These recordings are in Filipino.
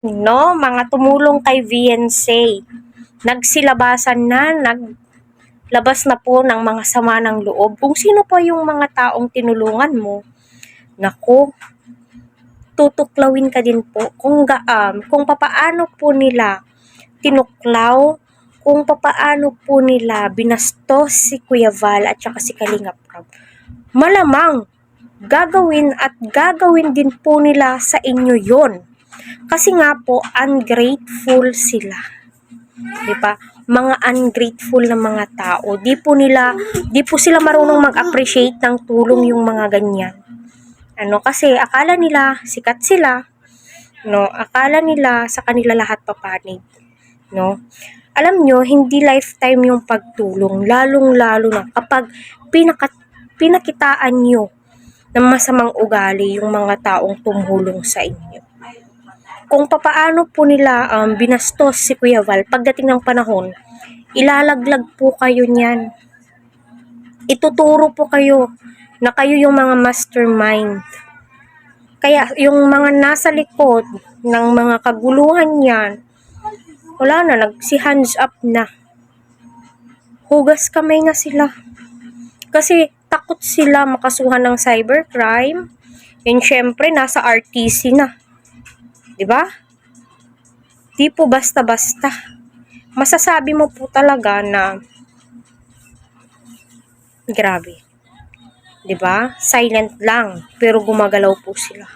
no, mga tumulong kay VNC. Nagsilabasan na, naglabas na po ng mga sama ng loob. Kung sino pa yung mga taong tinulungan mo, naku, tutuklawin ka din po kung papaano po nila tinuklaw, kung papaano po nila binastos si Kuya Val at saka si Kalinga Prab. Malamang gagawin at gagawin din po nila sa inyo yon. Kasi nga po, ungrateful sila. Diba? Mga ungrateful na mga tao. Di po sila marunong mag-appreciate ng tulong yung mga ganyan. Kasi akala nila sikat sila, no? Akala nila sa kanila lahat papanig, no? Alam nyo, hindi lifetime yung pagtulong, lalong-lalo na kapag pinakitaan nyo ng masamang ugali yung mga taong tumulong sa inyo. Kung papaano po nila binastos si Kuya Val, pagdating ng panahon, ilalaglag po kayo niyan. Ituturo po kayo na kayo yung mga mastermind. Kaya yung mga nasa likod ng mga kaguluhan yan, wala na, si hands up na. Hugas kamay na sila. Kasi takot sila makasuhan ng cybercrime. And syempre, nasa RTC na. Diba? Di po basta-basta. Masasabi mo po talaga na grabe. Diba? Silent lang, pero gumagalaw po sila.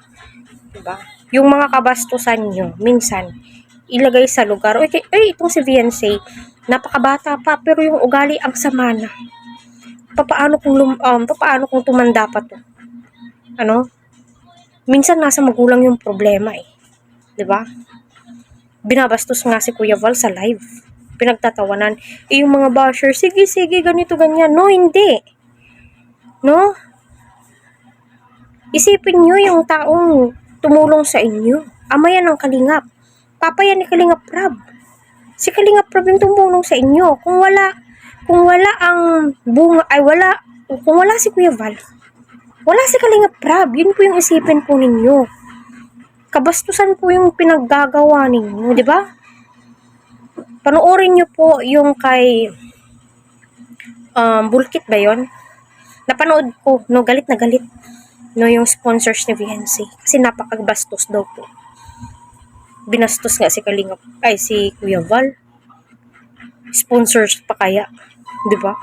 Diba? Yung mga kabastusan nyo, minsan, ilagay sa lugar. Itong si VNC, napakabata pa, pero yung ugali ang sama na. Papaano kung tumanda pa to? Minsan nasa magulang yung problema eh. 'Di ba? Binabastos nga si Kuya Val sa live. Pinagtatawanan. Yung mga basher, sige, ganito, ganyan. No, hindi. No? Isipin nyo yung taong tumulong sa inyo. Ama yan ng Kalingap. Papa yan ni Kalingap Prab. Si Kalingap Prab yung tumulong sa inyo. Kung wala ang bunga, kung wala si Kuya Val, wala si Kalingap Prab. Yun po yung isipin po ninyo. Kabastusan po yung pinaggagawa ninyo, di ba? Panoorin nyo po yung kay Bulkit ba yun? Napanood ko, no, galit na galit. No, yung sponsors ni VNC. Kasi napakabastos daw po. Binastos nga si si Kuya Val. Sponsors pa kaya, di ba?